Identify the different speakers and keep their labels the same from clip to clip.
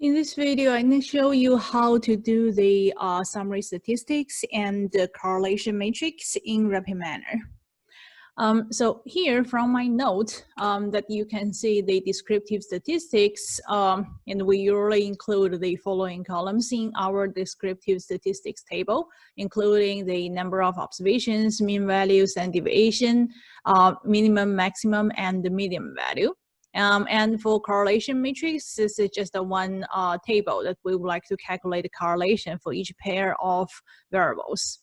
Speaker 1: In this video, I'm going to show you how to do the summary statistics and the correlation matrix in RapidMiner. So here from my note that you can see the descriptive statistics, and we usually include the following columns in our descriptive statistics table, including the number of observations, mean value, standard deviation, minimum, maximum, and the median value. And for correlation matrix, this is just a one table that we would like to calculate the correlation for each pair of variables.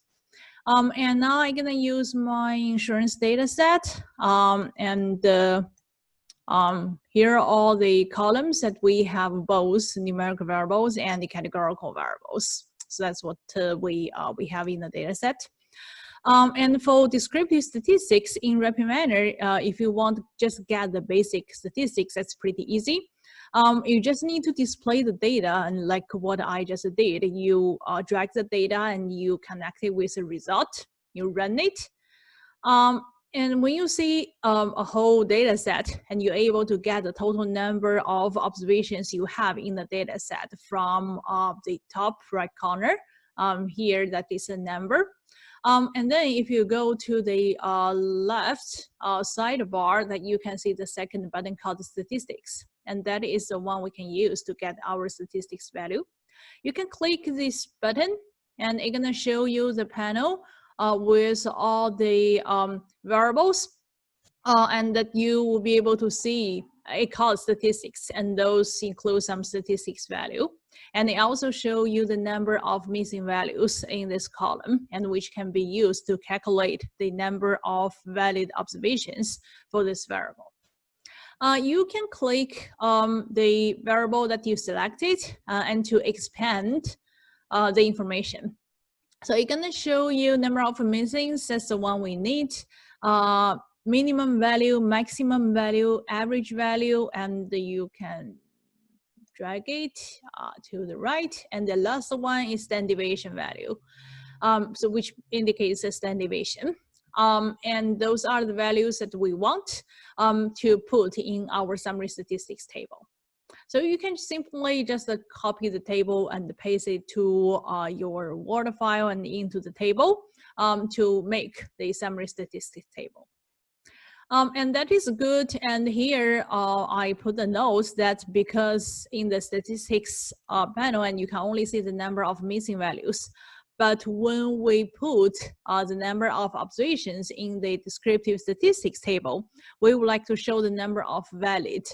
Speaker 1: And now I'm gonna use my insurance data set. Here are all the columns that we have both numerical variables and the categorical variables. So that's what we have in the data set. And for descriptive statistics in RapidMiner, if you want to just get the basic statistics, that's pretty easy. You just need to display the data, and like what I just did, you drag the data and you connect it with a result, you run it. And when you see a whole data set and you're able to get the total number of observations you have in the data set from the top right corner, here that is a number. And then if you go to the left sidebar, that you can see the second button called statistics. And that is the one we can use to get our statistics value. You can click this button and it's gonna show you the panel with all the variables and that you will be able to see it called statistics, and those include some statistics value. And they also show you the number of missing values in this column, and which can be used to calculate the number of valid observations for this variable. You can click the variable that you selected and to expand the information. So it's gonna show you number of missings, that's the one we need. Minimum value, maximum value, average value, and you can drag it to the right. And the last one is standard deviation value, so which indicates a standard deviation. And those are the values that we want to put in our summary statistics table. So you can simply just copy the table and paste it to your Word file and into the table to make the summary statistics table. And that is good. And here I put the notes that because in the statistics panel, and you can only see the number of missing values. But when we put the number of observations in the descriptive statistics table, we would like to show the number of valid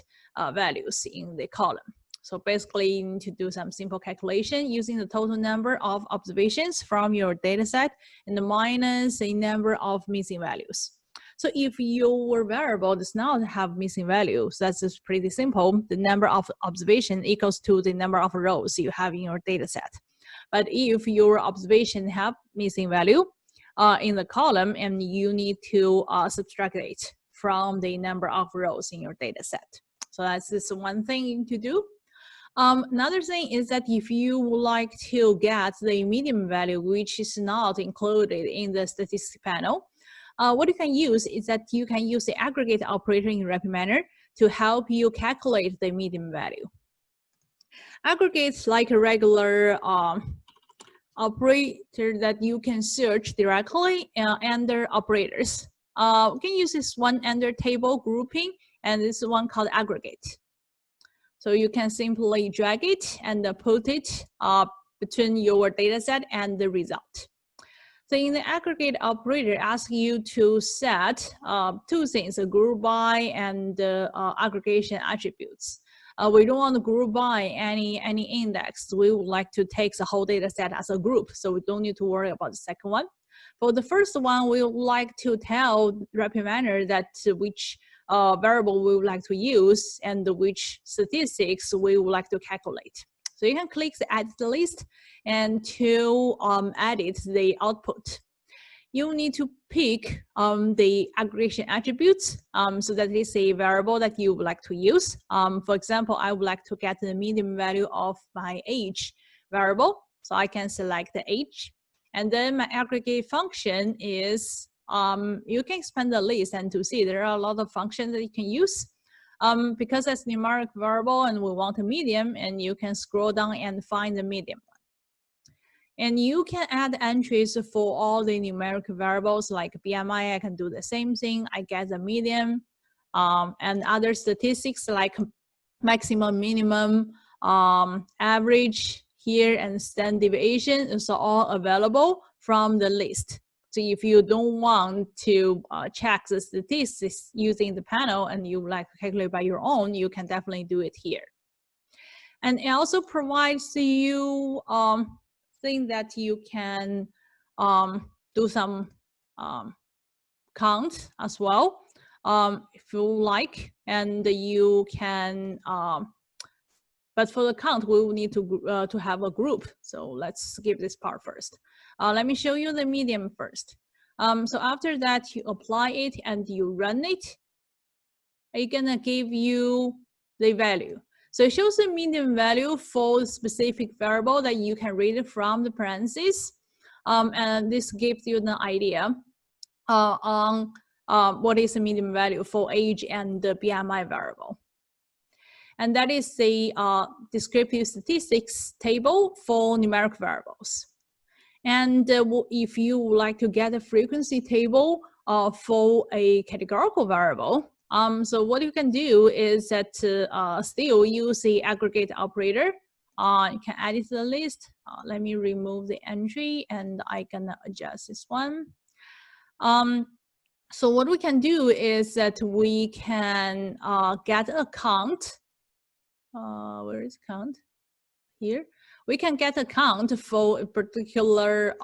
Speaker 1: values in the column. So basically, you need to do some simple calculation using the total number of observations from your data set and minus the number of missing values. So if your variable does not have missing values, that's just pretty simple. The number of observation equals to the number of rows you have in your data set. But if your observation have missing value in the column, and you need to subtract it from the number of rows in your data set. So that's just one thing you need to do. Another thing is that if you would like to get the median value, which is not included in the statistics panel, what you can use is that you can use the aggregate operator in RapidMiner to help you calculate the median value. Aggregates like a regular operator that you can search directly under operators. We can use this one under table grouping, and this one called aggregate. So you can simply drag it and put it between your data set and the result. So in the aggregate operator, asks you to set two things, a group by and aggregation attributes. We don't want to group by any index. We would like to take the whole data set as a group, so we don't need to worry about the second one. For the first one, we would like to tell RapidMiner that which variable we would like to use and which statistics we would like to calculate. So you can click the edit list and to edit the output. You need to pick the aggregation attributes so that is a variable that you would like to use. For example, I would like to get the median value of my age variable. So I can select the age. And then my aggregate function is, you can expand the list and to see there are a lot of functions that you can use. Because it's numeric variable and we want a medium, and you can scroll down and find the medium one. And you can add entries for all the numeric variables like BMI. I can do the same thing. I get the median, and other statistics like maximum, minimum, average here, and standard deviation is all available from the list. So if you don't want to check the statistics using the panel and you like to calculate by your own, you can definitely do it here. And it also provides you thing that you can do some count as well if you like, and you can but for the count we will need to have a group. So let's skip this part first. Let me show you the median first. So after that you apply it and you run it, it's gonna give you the value. So it shows the median value for a specific variable that you can read from the parentheses. And this gives you an idea on what is the median value for age and the BMI variable. And that is the descriptive statistics table for numeric variables. And if you would like to get a frequency table for a categorical variable, so what you can do is that still use the aggregate operator. You can add it to the list. Let me remove the entry and I can adjust this one. So what we can do is that we can get a count. Where is count? Here. We can get a count for a particular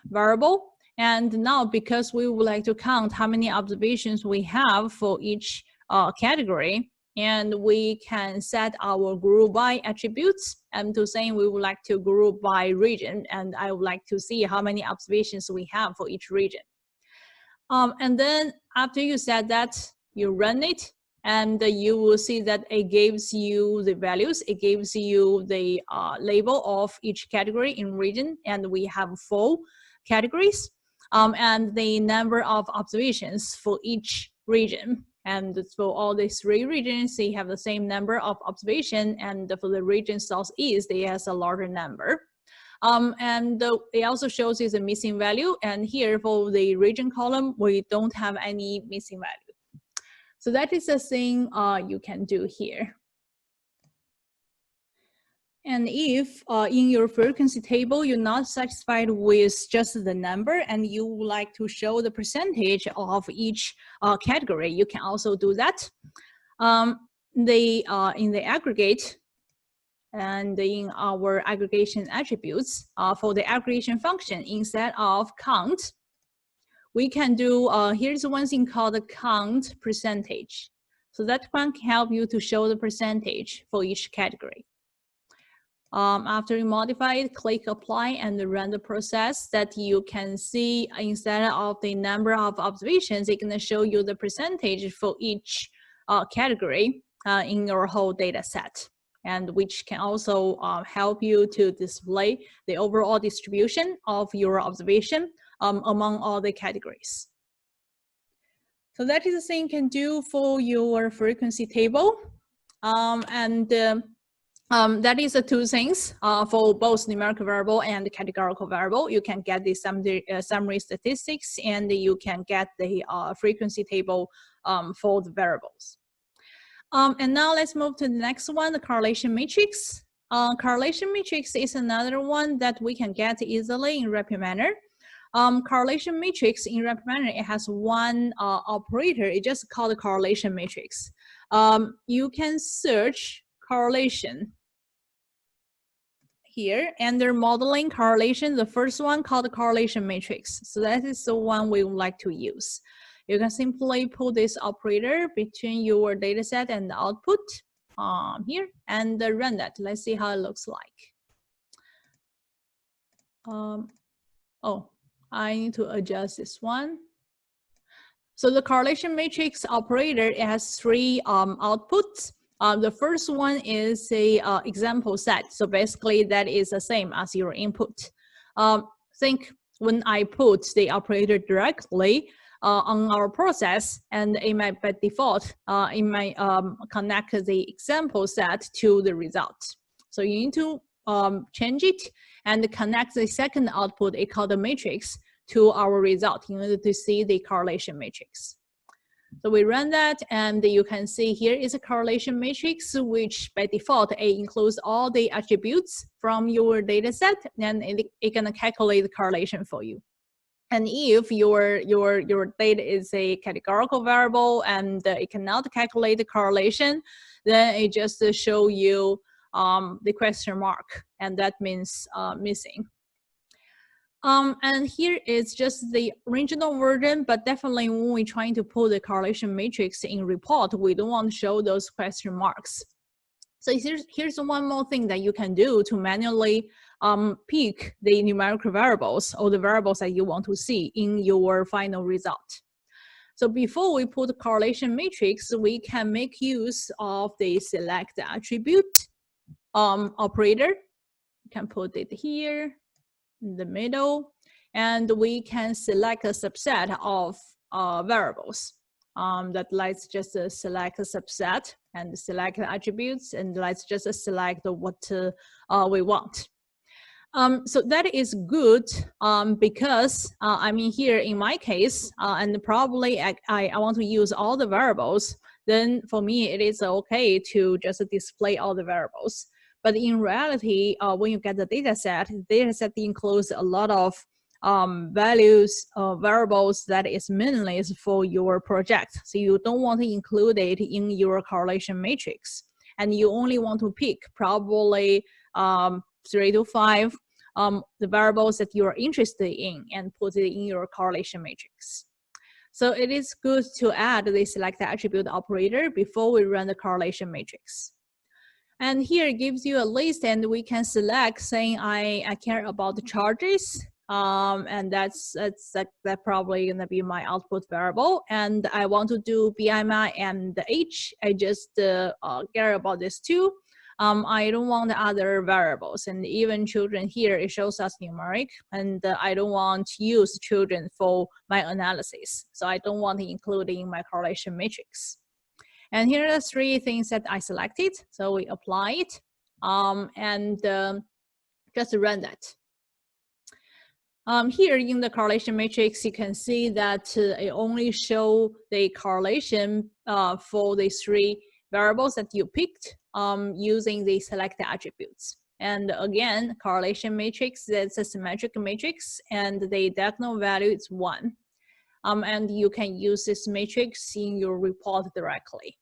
Speaker 1: variable. And now because we would like to count how many observations we have for each category, and we can set our group by attributes, and to say we would like to group by region, and I would like to see how many observations we have for each region. And then after you set that, you run it, and you will see that it gives you the values. It gives you the label of each category in region, and we have 4 categories, and the number of observations for each region. And for all these 3 regions, they have the same number of observation, and for the region Southeast, it has a larger number. And it also shows you the missing value, and here for the region column, we don't have any missing value. So that is the thing you can do here. And if in your frequency table, you're not satisfied with just the number and you would like to show the percentage of each category, you can also do that. In the aggregate and in our aggregation attributes, for the aggregation function, instead of count, we can do, here's one thing called the count percentage. So that one can help you to show the percentage for each category. After you modify it, click apply and run the process, that you can see instead of the number of observations, it's gonna show you the percentage for each category in your whole data set, and which can also help you to display the overall distribution of your observation among all the categories. So that is the thing you can do for your frequency table. That is the 2 things for both numerical variable and categorical variable. You can get the summary statistics, and you can get the frequency table for the variables. And now let's move to the next one, the correlation matrix. Correlation matrix is another one that we can get easily in RapidMiner. Correlation matrix in RapidMiner, it has one operator. It's just called the correlation matrix. You can search correlation here, and they're modeling correlation. The first one called the correlation matrix. So that is the one we would like to use. You can simply put this operator between your data set and the output here and run that. Let's see how it looks like. Oh, I need to adjust this one. So the correlation matrix operator, it has 3 outputs. The first one is a example set. So basically that is the same as your input. Think when I put the operator directly, on our process, and it might by default, it might connect the example set to the result. So you need to change it and connect the second output, it called the matrix, to our result in order to see the correlation matrix. So we run that, and you can see here is a correlation matrix, which by default, it includes all the attributes from your data set, and it can calculate the correlation for you. And if your data is a categorical variable and it cannot calculate the correlation, then it just show you the question mark, and that means missing. And here is just the original version, but definitely when we're trying to pull the correlation matrix in report, we don't want to show those question marks. So here's one more thing that you can do to manually pick the numerical variables or the variables that you want to see in your final result. So before we put the correlation matrix, we can make use of the select attribute operator. You can put it here in the middle, and we can select a subset of variables. That let's just select a subset and select the attributes, and let's just select what we want. So that is good because I mean here in my case, and probably I want to use all the variables, then for me it is okay to just display all the variables. But in reality, when you get the data set includes a lot of values, variables that is meaningless for your project. So you don't want to include it in your correlation matrix. And you only want to pick probably 3 to 5 the variables that you are interested in and put it in your correlation matrix. So it is good to add the select attribute operator before we run the correlation matrix. And here it gives you a list, and we can select saying I care about the charges, and that's probably gonna be my output variable. And I want to do BMI and the age. I just care about this too. I don't want other variables, and even children here, it shows us numeric, and I don't want to use children for my analysis. So I don't want to include in my correlation matrix. And here are the 3 things that I selected. So we apply it and just run that. Here in the correlation matrix, you can see that it only shows the correlation for the 3 variables that you picked using the select attributes. And again, correlation matrix, that's a symmetric matrix, and the diagonal value is 1. And you can use this matrix in your report directly.